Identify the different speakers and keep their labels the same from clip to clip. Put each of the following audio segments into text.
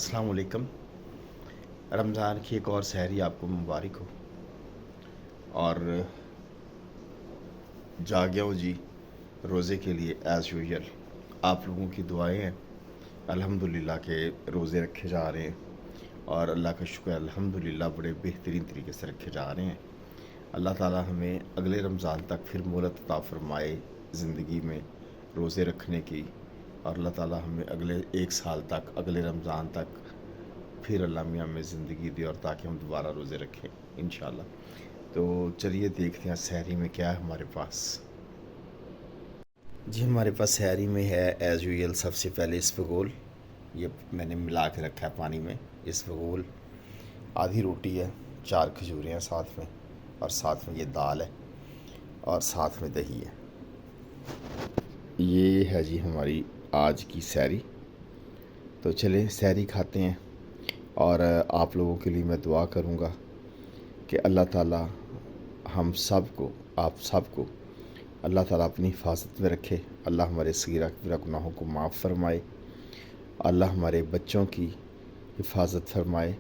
Speaker 1: अस्सलाम वालेकुम। रमज़ान की एक और सहरी आपको मुबारक हो। और जागे हो जी रोज़े के लिए एज़ यूजुअल। आप लोगों की दुआएं हैं अल्हम्दुलिल्लाह के रोज़े रखे जा रहे हैं और अल्लाह का शुक्र अल्हम्दुलिल्लाह बड़े बेहतरीन तरीके से रखे जा रहे हैं। अल्लाह ताला हमें अगले रमज़ान तक फिर मोहलत अता फरमाए ज़िंदगी में रोज़े रखने की, और अल्लाह ताला हमें अगले एक साल तक, अगले रमज़ान तक फिर अल्लाह मियाँ हमें ज़िंदगी दे और ताकि हम दोबारा रोज़े रखें इंशाअल्लाह। तो चलिए देखते हैं सहरी में क्या है हमारे पास। जी हमारे पास सहरी में है एज़ यूजुअल सबसे पहले इसबगोल, ये मैंने मिला के रखा है पानी में। इसबगोल, आधी रोटी है, 4 खजूरें हैं साथ में, और साथ में ये दाल है, और साथ में दही है। ये है जी हमारी आज की सहरी। तो चलें सहरी खाते हैं। और आप लोगों के लिए मैं दुआ करूँगा कि अल्लाह ताला हम सब को, आप सब को अल्लाह ताला अपनी हिफाजत में रखे। अल्लाह हमारे सगीरा कबीरा गुनाहों को माफ़ फरमाए, अल्लाह हमारे बच्चों की हिफाजत फरमाए,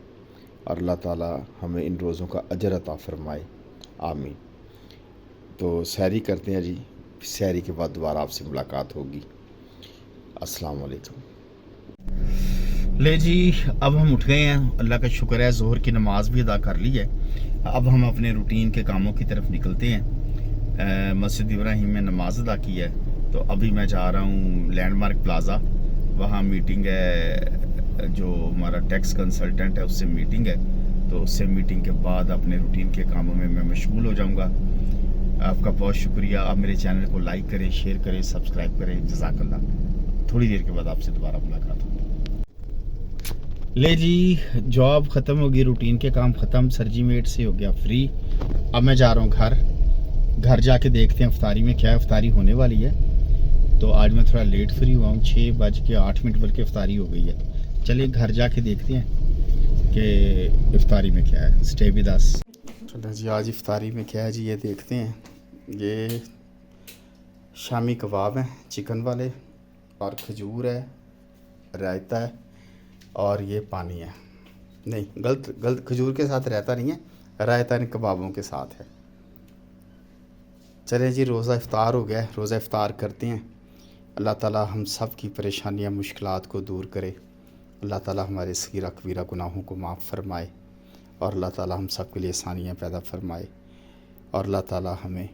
Speaker 1: और अल्लाह ताला हमें इन रोज़ों का अजर अता फरमाए, आमीन। तो सहरी करते हैं जी, सहरी के बाद दोबारा आपसे मुलाकात होगी। अस्सलाम वालेकुम। ले जी, अब हम उठ गए हैं, अल्लाह का शुक्र है, ज़ोहर की नमाज भी अदा कर ली है। अब हम अपने रूटीन के कामों की तरफ निकलते हैं। मस्जिद इब्राहिम में नमाज अदा की है, तो अभी मैं जा रहा हूँ लैंडमार्क प्लाज़ा। वहाँ मीटिंग है, जो हमारा टैक्स कंसल्टेंट है उससे मीटिंग है, तो उससे मीटिंग के बाद अपने रूटीन के कामों में मैं मशगूल हो जाऊँगा। आपका बहुत शुक्रिया। आप मेरे चैनल को लाइक करें, शेयर करें, सब्सक्राइब करें। जज़ाकल्लाह। थोड़ी देर के बाद आपसे दोबारा मुलाकात होगी। ले जी, जॉब ख़त्म होगी, रूटीन के काम ख़त्म, सरजीमेट से हो गया फ्री। अब मैं जा रहा हूँ घर जाके देखते हैं इफ्तारी में क्या है। इफ्तारी होने वाली है, तो आज मैं थोड़ा लेट फ्री हुआ हूँ, 6:08 बल्कि इफ्तारी हो गई है। चलिए घर जाके देखते हैं कि इफ्तारी में क्या है। स्टे विद अस। चलो जी, आज इफ्तारी में क्या है जी, ये देखते हैं। ये शामी कबाब हैं चिकन वाले, और खजूर है, रायता है, और ये पानी है। नहीं, गलत, खजूर के साथ रायता नहीं है, रायता इन कबाबों के साथ है। चलें जी, रोज़ा इफ्तार हो गया है, रोज़ा इफ्तार करते हैं। अल्लाह ताला हम सब की परेशानियां, मुश्किलात को दूर करे। अल्लाह ताला हमारे सगीरा कबीरा गुनाहों को माफ़ फरमाए, और अल्लाह ताला हम सब के लिए आसानियाँ पैदा फरमाए, और अल्लाह ताला हमें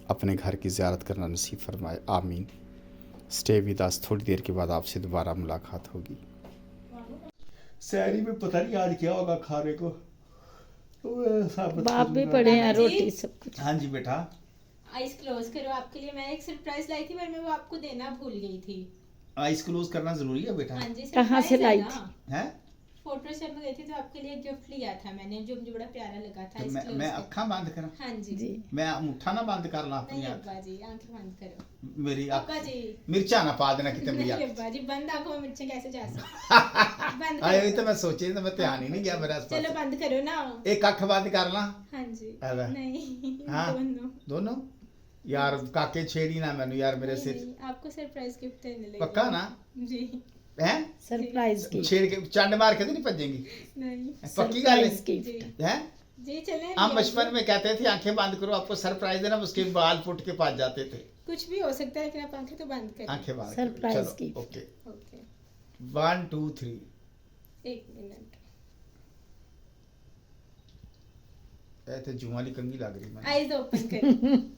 Speaker 1: अपने घर की ज़ियारत करना नसीब फरमाए, आमीन। स्टे विद अस। थोड़ी देर के बाद आपसे दोबारा मुलाकात होगी। सहरी में पता नहीं आज क्या होगा खाने को।
Speaker 2: बाप भी पड़े हैं, रोटी सब कुछ।
Speaker 1: हाँ जी बेटा।
Speaker 3: आइस क्लोज करो, आपके लिए मैं एक सरप्राइज लाई थी, पर मैं वो आपको देना भूल गई थी।
Speaker 1: आइस क्लोज करना जरूरी है बेटा।
Speaker 3: हाँ जी,
Speaker 2: कहाँ से लाई थी?
Speaker 1: हैं?
Speaker 3: फोटो से मैं गई थी, तो आपके लिए गिफ्ट लिया था मैंने, जो मुझे बड़ा प्यारा लगा था।
Speaker 1: तो
Speaker 3: आइस क्लोज
Speaker 1: मैं
Speaker 3: कर।
Speaker 1: अखा बंद करा?
Speaker 3: हाँ जी
Speaker 2: जी।
Speaker 1: मैं मुठा ना बंद कर ला अपनी
Speaker 3: नहीं
Speaker 1: आँख?
Speaker 3: अब्बा जी, आंखें बंद करो।
Speaker 1: मेरी
Speaker 3: अब्बा जी,
Speaker 1: मिर्चा ना पा देना कितने
Speaker 3: नहीं
Speaker 1: मेरी
Speaker 3: अब्बा जी, बंद आंखों में मिर्चें कैसे जा सकती? बंद
Speaker 1: आए
Speaker 3: करो।
Speaker 1: तो मैं सोचे, तो मैं ध्यान ही नहीं गया मेरा।
Speaker 3: चलो बंद करो ना।
Speaker 1: एक अख बंद कर ला।
Speaker 3: हाँ जी।
Speaker 1: अबे।
Speaker 3: नहीं,
Speaker 1: हाँ?
Speaker 3: दोनों।
Speaker 1: यार काके छेड़ी ना मैनू यार, मेरे
Speaker 3: नहीं,
Speaker 1: सिर
Speaker 3: नहीं, आपको सरप्राइज गिफ्ट देने लगी।
Speaker 1: पक्का ना?
Speaker 3: जी।
Speaker 1: हैं?
Speaker 2: सरप्राइज की।
Speaker 1: छेड़ के चंड मार के तो नहीं भजेंगी?
Speaker 3: नहीं
Speaker 1: पक्की गल है?
Speaker 2: Surprise gift.
Speaker 1: हैं?
Speaker 3: जी, चले।
Speaker 1: हम बचपन में कहते थे आंखें बंद करो, आपको सरप्राइज देना, उसके बाल फुट के पास जाते थे।
Speaker 3: कुछ भी हो सकता है, लेकिन आप आंखें तो बंद करें।
Speaker 1: आंखें बंद
Speaker 2: सरप्राइज
Speaker 1: चलो,
Speaker 2: गिफ्ट।
Speaker 1: ओके।
Speaker 3: ओके,
Speaker 1: 1 2 3।
Speaker 3: एक मिनट।
Speaker 1: ए तो जुआ वाली कंगी लग रही मैं।
Speaker 3: आईज ओपन करें।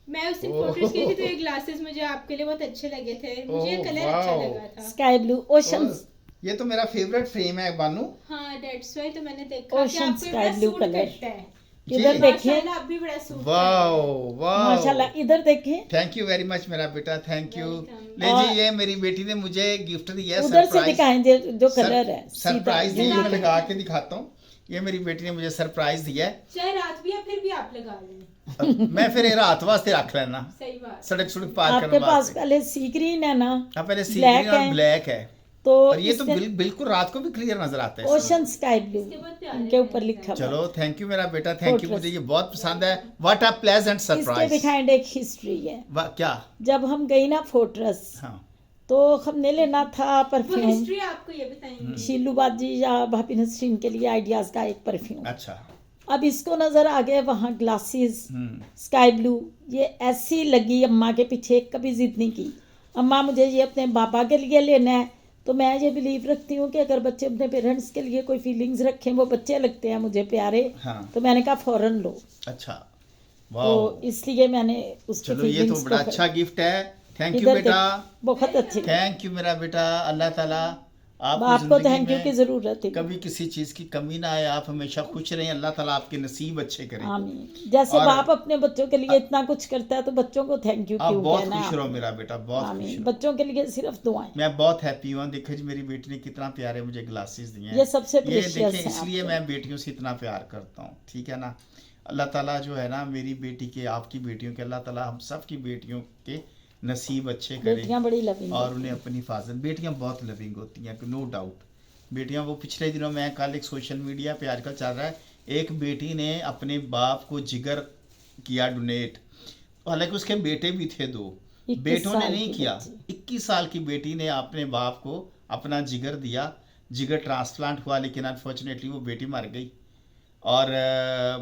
Speaker 3: मैं उससे फोटोज की थी, तो ये ग्लासेस मुझे आपके लिए बहुत अच्छे लगे थे, मुझे
Speaker 1: ओह,
Speaker 3: कलर अच्छा
Speaker 1: वाओ।
Speaker 3: लगा था।
Speaker 2: Sky blue oceans.
Speaker 1: ये तो मेरा फेवरेट फ्रेम है बानू।
Speaker 3: हाँ, दैट्स व्हाई तो मैंने देखा कि
Speaker 2: Ocean
Speaker 3: आपको
Speaker 2: sky
Speaker 3: बड़ा
Speaker 2: blue
Speaker 3: सूट
Speaker 2: color।
Speaker 3: करता है।
Speaker 2: इधर
Speaker 1: जी।
Speaker 2: देखिए,
Speaker 3: माशाल्लाह, आप भी बड़ा सूट
Speaker 1: वाओ वाओ,
Speaker 2: माशाल्लाह। इधर देखिए,
Speaker 1: थैंक यू वेरी मच मेरा बेटा, थैंक यू।
Speaker 3: Welcome।
Speaker 1: ले
Speaker 2: और-
Speaker 1: जी, ये मेरी बेटी ने मुझे गिफ्ट दिया है,
Speaker 2: उधर से
Speaker 1: सरप्राइज।
Speaker 2: दिखाएं जो कलर है।
Speaker 1: सरप्राइज
Speaker 2: सीधा।
Speaker 1: दी,
Speaker 3: ये
Speaker 1: मैं लगा के दिखाता हूँ। ये मेरी बेटी ने मुझे सरप्राइज दिया है।
Speaker 3: चाहे रात भी है, फिर भी आप लगा लें।
Speaker 1: मैं फिर ये रात वास्ते रख लेना,
Speaker 3: सही बात।
Speaker 1: सड़क सुड़क पार
Speaker 2: आपके
Speaker 1: करने
Speaker 2: पास
Speaker 1: वास्ते।
Speaker 2: पहले सी ग्रीन है ना,
Speaker 1: हाँ, पहले सी
Speaker 2: black
Speaker 1: ग्रीन और
Speaker 2: है।
Speaker 1: ब्लैक है,
Speaker 2: तो
Speaker 1: और ये तो बिल्कुल रात को भी क्लियर नजर आता है।
Speaker 2: ओशन स्काई ब्लू
Speaker 3: इसके बहुत प्यारे
Speaker 2: इनके ऊपर लिखा हुआ
Speaker 1: चलो, थैंक यू मेरा बेटा, थैंक यू।
Speaker 2: Fortress।
Speaker 1: मुझे ये बहुत पसंद है। व्हाट अ प्लेजेंट
Speaker 2: है। इसके
Speaker 1: सरप्राइज।
Speaker 2: बिहाइंड एक हिस्ट्री है।
Speaker 1: क्या?
Speaker 2: जब हम गई ना फोर्ट्रेस,
Speaker 1: हाँ
Speaker 2: तो हमने लेना था
Speaker 3: वो
Speaker 2: परफ्यूम
Speaker 3: हिस्ट्री आपको ये बताएंगे।
Speaker 2: शीलू बाजी या भाभी नसरीन के लिए आइडियाज का एक परफ्यूम।
Speaker 4: अच्छा।
Speaker 2: अब इसको नजर आ गए वहाँ ग्लासेस
Speaker 4: हम्म।
Speaker 2: स्काई ब्लू, ये ऐसी लगी अम्मा के पीछे, कभी जिद नहीं की अम्मा मुझे ये अपने पापा के लिए लेना है। तो मैं ये बिलीव रखती हूँ कि अगर बच्चे अपने पेरेंट्स के लिए कोई फीलिंग्स रखें, वो बच्चे लगते हैं मुझे प्यारे,
Speaker 4: हाँ।
Speaker 2: तो मैंने कहा फौरन लो।
Speaker 4: अच्छा।
Speaker 2: तो
Speaker 4: वाह।
Speaker 2: इसलिए मैंने उसकी
Speaker 4: चलो ये तो
Speaker 2: फीलिंग्स
Speaker 4: बड़ा
Speaker 2: को
Speaker 4: अच्छा गिफ्ट है। थैंक यू
Speaker 2: इधर
Speaker 4: बेटा।
Speaker 2: बहुत अच्छी
Speaker 4: थैंक यू मेरा बेटा। अल्लाह ताला
Speaker 2: आपको
Speaker 4: आपको
Speaker 2: थैंक यू की जरूरत है।
Speaker 4: कभी किसी चीज की कमी ना आए, आप हमेशा खुश रहें, अल्लाह ताला आपके नसीब अच्छे करे।
Speaker 2: आमीन। जैसे
Speaker 4: और-
Speaker 2: बाप अपने बच्चों के लिए इतना कुछ करता है तो बच्चों को थैंक यू
Speaker 4: आप
Speaker 2: क्यों
Speaker 4: बहुत
Speaker 2: कहना है
Speaker 4: खुश रहो
Speaker 2: आपने?
Speaker 4: मेरा बेटा, बहुत खुश
Speaker 2: आमीन।
Speaker 4: रहो।
Speaker 2: बच्चों के लिए सिर्फ दुआएं।
Speaker 4: मैं बहुत हैप्पी हूँ। देखो जी मेरी बेटी ने कितना प्यारे मुझे ग्लासेस दिए हैं।
Speaker 2: ये सबसे
Speaker 4: ये
Speaker 2: प्रीशियस
Speaker 4: देखिए
Speaker 2: है
Speaker 4: इसलिए
Speaker 2: आपके।
Speaker 4: मैं बेटियों से इतना प्यार करता हूँ, ठीक है ना। अल्लाह ताला जो है ना मेरी बेटी के, आपकी बेटियों के, अल्लाह ताला हम सब की बेटियों के नसीब अच्छे करे
Speaker 2: बेटियां बड़ी लविंग
Speaker 4: और उन्हें अपनी हिफाजत। बेटियां बहुत लविंग होती हैं, नो डाउट। बेटियां, वो पिछले दिनों में कल एक सोशल मीडिया पे आजकल चल रहा है, एक बेटी ने अपने बाप को जिगर किया डोनेट, हालांकि उसके बेटे भी थे 2,
Speaker 2: 21
Speaker 4: बेटों ने
Speaker 2: साल
Speaker 4: नहीं
Speaker 2: की
Speaker 4: किया।
Speaker 2: बच्ची।
Speaker 4: 21 साल की बेटी ने अपने बाप को अपना जिगर दिया, जिगर ट्रांसप्लांट हुआ, लेकिन अनफॉर्चुनेटली वो बेटी मर गई। और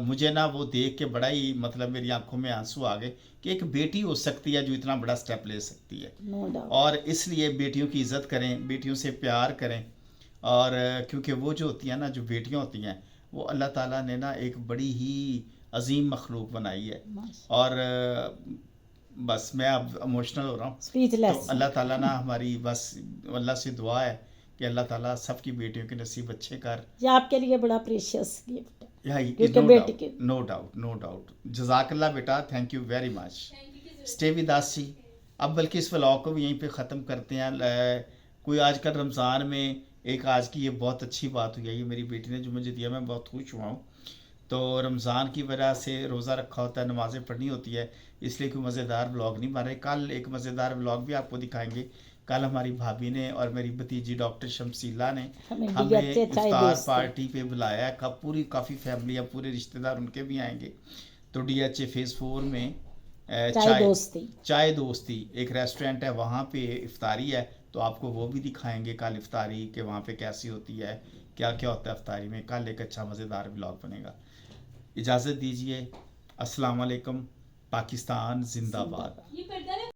Speaker 4: मुझे ना वो देख के बड़ा ही मतलब मेरी आंखों में आंसू आ गए कि एक बेटी हो सकती है जो इतना बड़ा स्टेप ले सकती है।
Speaker 2: No doubt.
Speaker 4: और इसलिए बेटियों की इज़्ज़त करें, बेटियों से प्यार करें। और क्योंकि वो जो होती हैं ना, जो बेटियां होती हैं, वो अल्लाह ताला ने ना एक बड़ी ही अजीम मखलूक बनाई है। और बस मैं अब इमोशनल हो रहा हूँ। तो
Speaker 2: स्पीचलेस।
Speaker 4: अल्लाह ताला ना हमारी बस अल्लाह से दुआ है कि अल्लाह ताला सबकी बेटियों के नसीब अच्छे कर।
Speaker 2: ये आपके लिए बड़ा प्रीशियस गिफ्ट है
Speaker 4: यही
Speaker 2: क्योंकि बेटी के
Speaker 4: नो डाउट, नो डाउट। जज़ाकल्लाह बेटा, thank you very much. Stay with us जी। अब बल्कि इस व्लॉग को भी यहीं पे ख़त्म करते हैं। कोई आजकल रमज़ान में एक आज की ये बहुत अच्छी बात हुई है, ये मेरी बेटी ने जो मुझे दिया, मैं बहुत खुश हुआ हूँ। तो रमज़ान की वजह से रोज़ा रखा होता है, नमाज़ें पढ़नी होती है, इसलिए कोई मज़ेदार व्लॉग नहीं बन रहे। कल एक मज़ेदार व्लॉग भी आपको दिखाएंगे। कल हमारी भाभी ने और मेरी भतीजी डॉक्टर शमसीला ने
Speaker 2: हमें
Speaker 4: हमें
Speaker 2: DHA चाय
Speaker 4: इफ्तार
Speaker 2: दोस्त
Speaker 4: पार्टी पे बुलाया है। पूरी काफ़ी फैमिली है, पूरे रिश्तेदार उनके भी आएंगे। तो DHA फेज़ 4 में चाय दोस्ती एक रेस्टोरेंट है, वहाँ पे इफ्तारी है, तो आपको वो भी दिखाएंगे कल इफ्तारी के वहाँ पे कैसी होती है, क्या क्या होता है इफ्तारी में। कल एक अच्छा मज़ेदार व्लॉग बनेगा। इजाज़त दीजिए। अस्सलाम वालेकुम। पाकिस्तान जिंदाबाद।